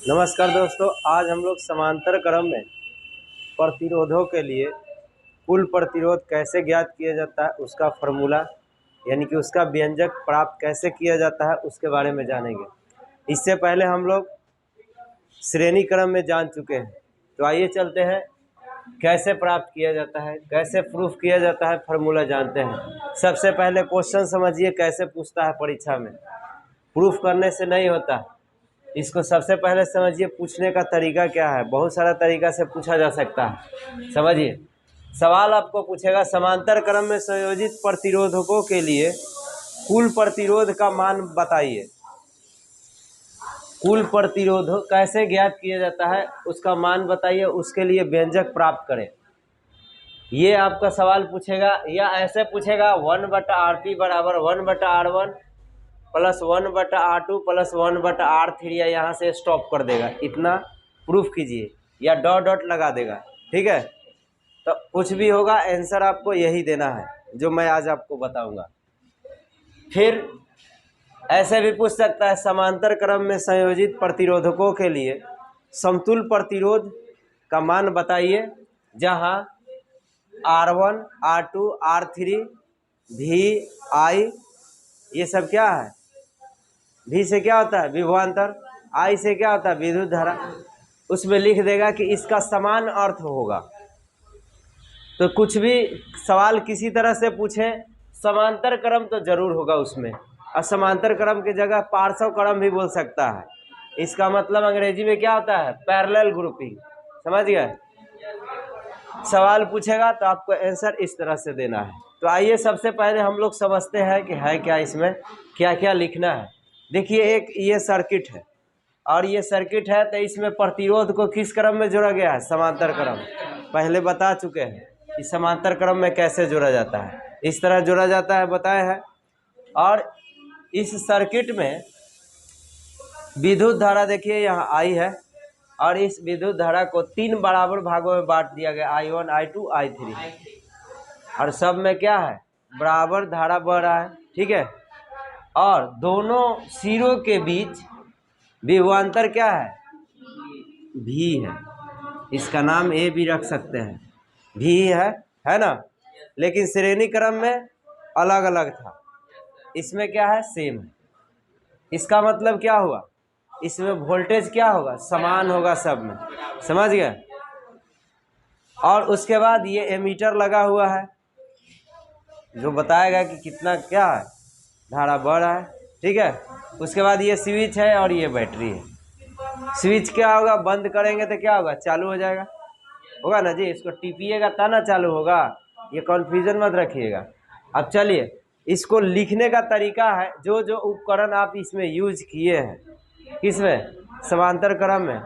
नमस्कार दोस्तों, आज हम लोग समांतर क्रम में प्रतिरोधों के लिए कुल प्रतिरोध कैसे ज्ञात किया जाता है, उसका फॉर्मूला यानी कि उसका व्यंजक प्राप्त कैसे किया जाता है उसके बारे में जानेंगे। इससे पहले हम लोग श्रेणी क्रम में जान चुके हैं, तो आइए चलते हैं कैसे प्राप्त किया जाता है, कैसे प्रूफ किया जाता है, फॉर्मूला जानते हैं। सबसे पहले क्वेश्चन समझिए कैसे पूछता है परीक्षा में। प्रूफ करने से नहीं होता, इसको सबसे पहले समझिए पूछने का तरीका क्या है। बहुत सारा तरीका से पूछा जा सकता है। समझिए, सवाल आपको पूछेगा समांतर क्रम में संयोजित प्रतिरोधकों के लिए कुल प्रतिरोध का मान बताइए। कुल प्रतिरोध कैसे ज्ञात किया जाता है उसका मान बताइए, उसके लिए व्यंजक प्राप्त करें। ये आपका सवाल पूछेगा, या ऐसे पूछेगा 1/RP बराबर 1/R1 plus 1/R2 plus 1/R3, या यहाँ से स्टॉप कर देगा। इतना प्रूफ कीजिए, या डॉट डॉट लगा देगा। ठीक है, तो कुछ भी होगा, आंसर आपको यही देना है जो मैं आज आपको बताऊंगा। फिर ऐसे भी पूछ सकता है समांतर क्रम में संयोजित प्रतिरोधकों के लिए समतुल्य प्रतिरोध का मान बताइए, जहाँ R1 R2 R3 V I ये सब क्या है। V से क्या होता है विभवांतर, I से क्या होता है विद्युत धारा। उसमें लिख देगा कि इसका समान अर्थ होगा। तो कुछ भी सवाल किसी तरह से पूछे, समांतर क्रम तो जरूर होगा उसमें। और समांतर क्रम की जगह पार्श्व क्रम भी बोल सकता है। इसका मतलब अंग्रेजी में क्या होता है पैरेलल ग्रुपिंग। समझ गए। सवाल पूछेगा तो आपको आंसर इस तरह से देना है। तो आइए सबसे पहले हम लोग समझते हैं कि है क्या, इसमें क्या क्या लिखना है। देखिए, एक ये सर्किट है और ये सर्किट है, तो इसमें प्रतिरोध को किस क्रम में जोड़ा गया है समांतर क्रम। पहले बता चुके हैं कि समांतर क्रम में कैसे जोड़ा जाता है, इस तरह जोड़ा जाता है बताया है। और इस सर्किट में विद्युत धारा देखिए यहाँ I है, और इस विद्युत धारा को 3 बराबर भागों में बांट दिया गया, I1 I2 I3। और सब में क्या है बराबर धारा बह रहा है। ठीक है, और दोनों सिरों के बीच विभवांतर क्या है V है। इसका नाम A भी रख सकते हैं, V है ना। लेकिन श्रेणी क्रम में अलग अलग था, इसमें क्या है सेम है। इसका मतलब क्या हुआ, इसमें वोल्टेज क्या होगा समान होगा सब में। समझ गए। और उसके बाद ये एमीटर लगा हुआ है जो बताएगा कि कितना क्या है धारा बढ़ रहा है। ठीक है, उसके बाद ये स्विच है और ये बैटरी है। स्विच क्या होगा, बंद करेंगे तो क्या होगा चालू हो जाएगा, होगा ना जी। इसको टिपिएगा तब ना चालू होगा, ये कन्फ्यूजन मत रखिएगा। अब चलिए, इसको लिखने का तरीका है, जो जो उपकरण आप इसमें यूज किए हैं किसमें समांतर क्रम में,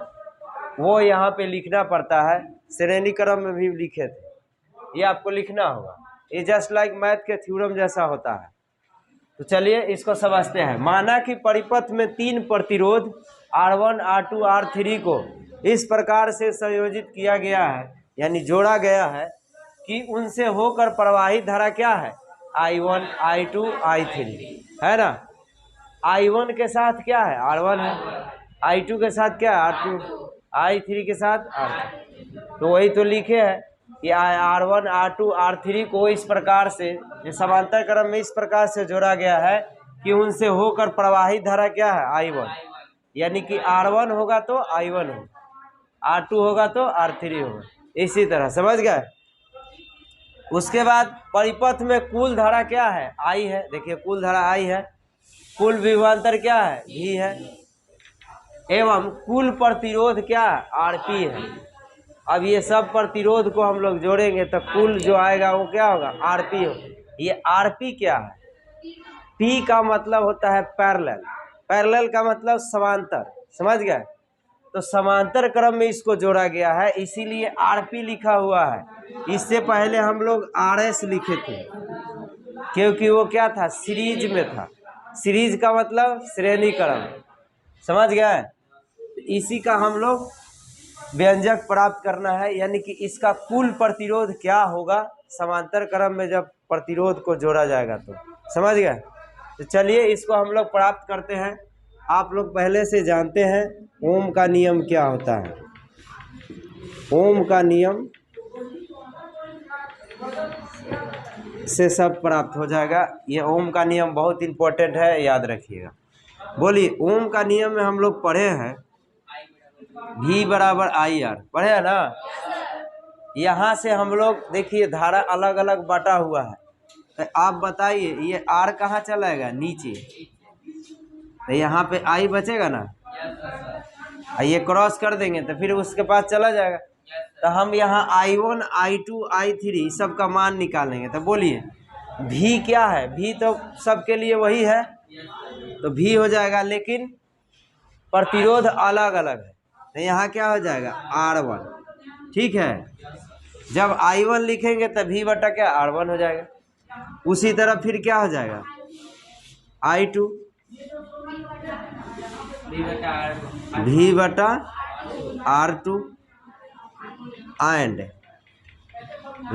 वो यहाँ पे लिखना पड़ता है। श्रेणी क्रम में भी लिखे थे, ये आपको लिखना होगा। ये जस्ट लाइक मैथ के थ्योरम जैसा होता है। तो चलिए इसको समझते हैं। माना कि परिपथ में 3 प्रतिरोध R1 R2 R3 को इस प्रकार से संयोजित किया गया है, यानी जोड़ा गया है कि उनसे होकर प्रवाहित धारा क्या है I1 I2 I3 है ना। I1 के साथ क्या है R1 है, I2 के साथ क्या है R2, I3 के साथ R3। तो वही तो लिखे है कि R1 R2 R3 को इस प्रकार से ये समांतर क्रम में इस प्रकार से जोड़ा गया है कि उनसे होकर प्रवाहित धारा क्या है I1, यानी कि R1 होगा तो I1 होगा, R2 होगा तो R3 होगा, इसी तरह। समझ गए। उसके बाद परिपथ में कुल धारा क्या है I है। देखिए कुल धारा I है, कुल विभवांतर क्या है V है, एवं कुल प्रतिरोध क्या है RP है। अब ये सब प्रतिरोध को हम लोग जोड़ेंगे तो कुल जो आएगा वो क्या होगा RP हो। ये RP क्या है, P का मतलब होता है पैरेलल, पैरेलल का मतलब समांतर। समझ गए। तो समांतर क्रम में इसको जोड़ा गया है, इसीलिए RP लिखा हुआ है। इससे पहले हम लोग RS लिखे थे, क्योंकि वो क्या था सीरीज में था। सीरीज का मतलब श्रेणी क्रम। समझ गए। इसी का हम लोग व्यंजक प्राप्त करना है, यानी कि इसका कुल प्रतिरोध क्या होगा समांतर क्रम में जब प्रतिरोध को जोड़ा जाएगा तो। समझ गए। तो चलिए इसको हम लोग प्राप्त करते हैं। आप लोग पहले से जानते हैं ओम का नियम क्या होता है। ओम का नियम से सब प्राप्त हो जाएगा। ये ओम का नियम बहुत इंपॉर्टेंट है, याद रखिएगा। बोलिए, ओम का नियम में हम लोग पढ़े हैं V बराबर आई आर, पढ़े हैं ना। यहाँ से हम लोग देखिए धारा अलग अलग बटा हुआ है, तो आप बताइए ये R कहाँ चलाएगा, नीचे, तो यहाँ पे I बचेगा ना, ये क्रॉस कर देंगे तो फिर उसके पास चला जाएगा। तो हम यहाँ I1 I2 I3 सबका मान निकालेंगे। तो बोलिए V क्या है, V तो सबके लिए वही है, तो V हो जाएगा, लेकिन प्रतिरोध अलग अलग है, तो यहाँ क्या हो जाएगा R1, ठीक है। जब I1 लिखेंगे तो V बटा क्या R1 हो जाएगा। उसी तरह फिर क्या हो जाएगा I2 V बटा R2 एंड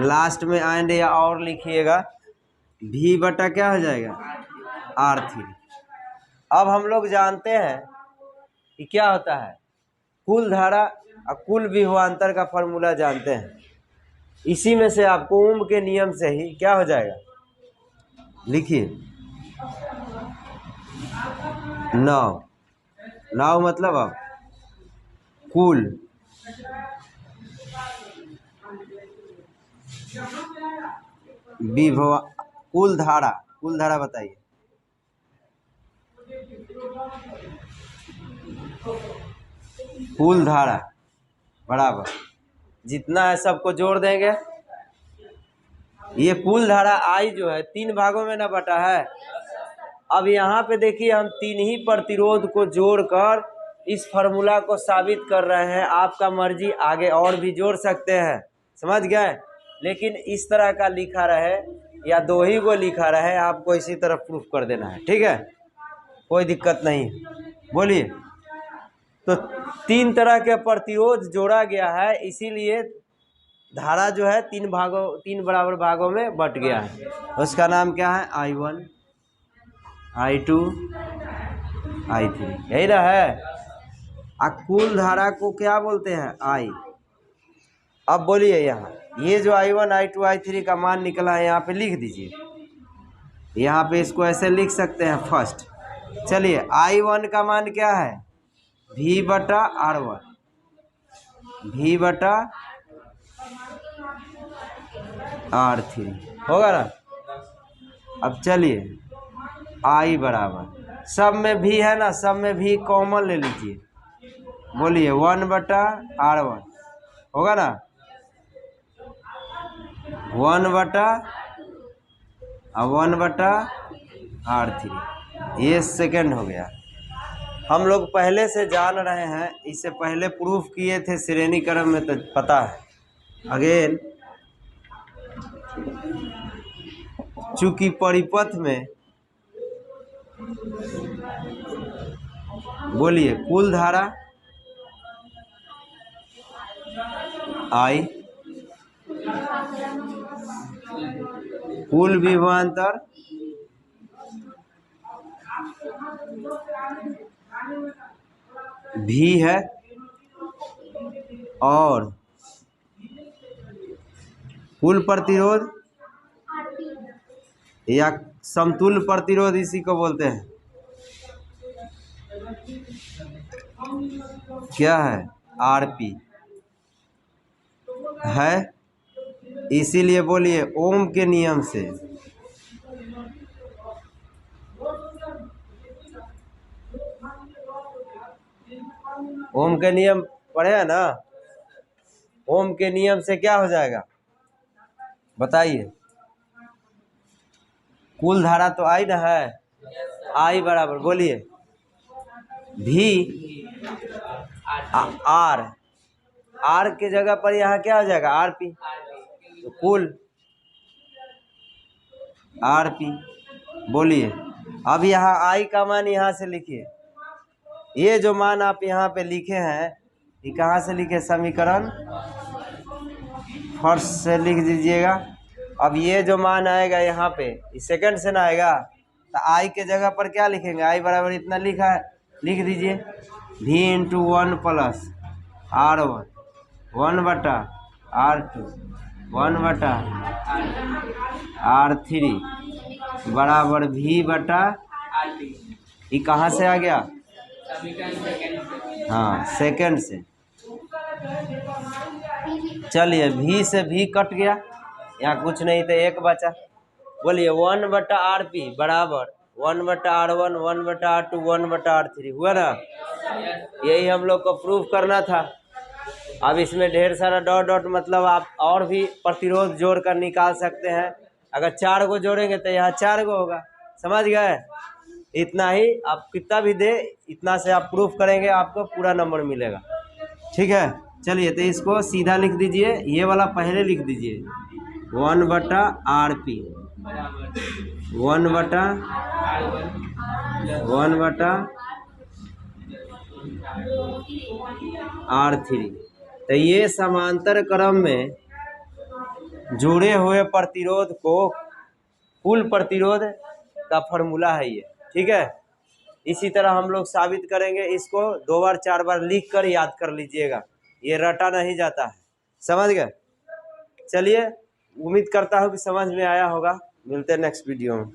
लास्ट में एंड या और लिखिएगा V बटा क्या हो जाएगा R3। अब हम लोग जानते हैं कि क्या होता है, कुल धारा और कुल विभवांतर का फॉर्मूला जानते हैं। इसी में से आपको ओम के नियम से ही क्या हो जाएगा, लिखिए 9 मतलब अब कुल विभव कुल धारा बताइए, कुल धारा बराबर जितना है सबको जोड़ देंगे। ये कुल धारा आई जो है 3 भागों में ना बटा है। अब यहाँ पे देखिए हम 3 ही प्रतिरोध को जोड़कर इस फार्मूला को साबित कर रहे हैं। आपका मर्जी आगे और भी जोड़ सकते हैं, समझ गए, लेकिन इस तरह का लिखा रहे या 2 ही को लिखा रहे, आपको इसी तरह प्रूफ कर देना है, ठीक है, कोई दिक्कत नहीं। बोलिए, तो 3 तरह के प्रतिरोध जोड़ा गया है, इसीलिए धारा जो है 3 बराबर भागों में बट गया है। उसका नाम क्या है I1 I2 I3, यही ना है। कुल धारा को क्या बोलते हैं I। अब बोलिए यहाँ ये जो I1 I2 I3 का मान निकला है यहाँ पे लिख दीजिए। यहाँ पे इसको ऐसे लिख सकते हैं फर्स्ट। चलिए I1 का मान क्या है V बटा R1, V बटा R3 होगा ना। अब चलिए I बराबर सब में V है ना, सब में V कॉमन ले लीजिए। बोलिए 1 बटा R1 होगा ना, 1 बटा R3, ये सेकंड हो गया। हम लोग पहले से जान रहे हैं, इससे पहले प्रूफ किए थे श्रेणी क्रम में, तो पता है। अगेन चूंकि परिपथ में बोलिए कुल धारा I, कुल विभवांतर V है, और कुल प्रतिरोध या समतुल्य प्रतिरोध इसी को बोलते हैं, क्या है RP है। इसीलिए बोलिए ओम के नियम से ओम के नियम पढ़े हैं ना, ओम के नियम से क्या हो जाएगा बताइए। कुल धारा तो आई ना है, I बराबर बोलिए V R के जगह पर यहाँ क्या हो जाएगा RP, तो कुल RP। बोलिए अब यहाँ I का मान यहाँ से लिखिए। ये जो मान आप यहाँ पे लिखे हैं ये कहाँ से लिखे, समीकरण फर्स्ट से लिख दीजिएगा। अब ये जो मान आएगा यहाँ पे, इस सेकंड से ना आएगा, तो I के जगह पर क्या लिखेंगे, I बराबर इतना लिखा है, लिख दीजिए v into 1 plus R1 1/R2 1/R3 बराबर v/। ये कहाँ से आ गया? हाँ, सेकंड से। चलिए v से v कट गया, यहाँ कुछ नहीं तो एक बचा। बोलिए 1/RP बराबर 1/R1 1/R2 1/R3 हुआ ना? यही हम लोग को प्रूफ करना था। अब इसमें ढेर सारा डॉट डॉट मतलब आप और भी प्रतिरोध जोड़ कर निकाल सकते हैं। अगर 4 को जोड़ेंगे तो यहाँ 4 को होगा। समझ गए? इतना ही, आप कितना भी दे इतना से आप प्रूफ करेंगे, आपको पूरा नंबर मिलेगा। ठीक है, चलिए तो इसको सीधा लिख दीजिए। ये वाला पहले लिख दीजिए 1/RP 1/R3। तो ये समांतर क्रम में जुड़े हुए प्रतिरोध को कुल प्रतिरोध का फॉर्मूला है ये। ठीक है, इसी तरह हम लोग साबित करेंगे। इसको 2 बार 4 बार लिख कर याद कर लीजिएगा, ये रटा नहीं जाता है। समझ गए? चलिए, उम्मीद करता हूँ कि समझ में आया होगा। मिलते हैं नेक्स्ट वीडियो में।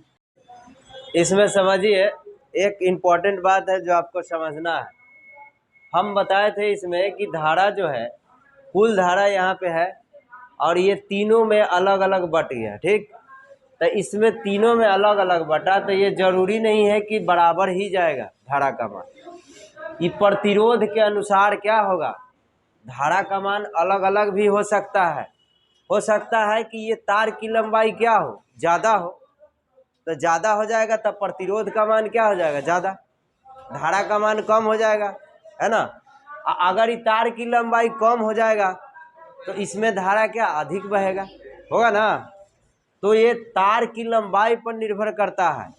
इसमें समझिए, एक इम्पॉर्टेंट बात है जो आपको समझना है। हम बताए थे इसमें कि धारा जो है, कुल धारा यहाँ पे है और ये तीनों में अलग अलग बट गया। ठीक, तो इसमें तीनों में अलग अलग बटा, तो ये जरूरी नहीं है कि बराबर ही जाएगा धारा का मान। ये प्रतिरोध के अनुसार क्या होगा, धारा का मान अलग अलग भी हो सकता है। हो सकता है कि ये तार की लंबाई क्या हो, ज़्यादा हो, तो ज़्यादा हो जाएगा तब प्रतिरोध का मान क्या हो जाएगा, ज़्यादा। धारा का मान कम हो जाएगा, है ना। अगर ये तार की लंबाई कम हो जाएगा तो इसमें धारा क्या अधिक बहेगा, होगा ना। तो ये तार की लंबाई पर निर्भर करता है।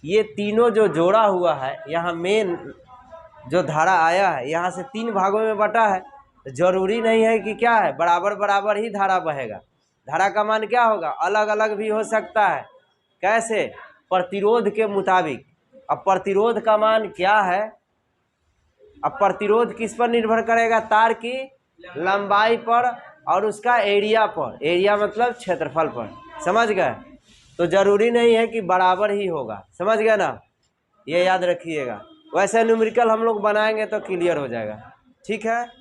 ये तीनों जो जोड़ा हुआ है, यहाँ मेन जो धारा आया है यहाँ से 3 भागों में बटा है। जरूरी नहीं है कि क्या है बराबर बराबर ही धारा बहेगा। धारा का मान क्या होगा, अलग अलग भी हो सकता है। कैसे? प्रतिरोध के मुताबिक। अब प्रतिरोध का मान क्या है, अब प्रतिरोध किस पर निर्भर करेगा, तार की लंबाई पर और उसका एरिया पर। एरिया मतलब क्षेत्रफल पर। समझ गए? तो जरूरी नहीं है कि बराबर ही होगा। समझ गए ना, ये याद रखिएगा। वैसे न्यूमेरिकल हम लोग बनाएंगे तो क्लियर हो जाएगा। ठीक है।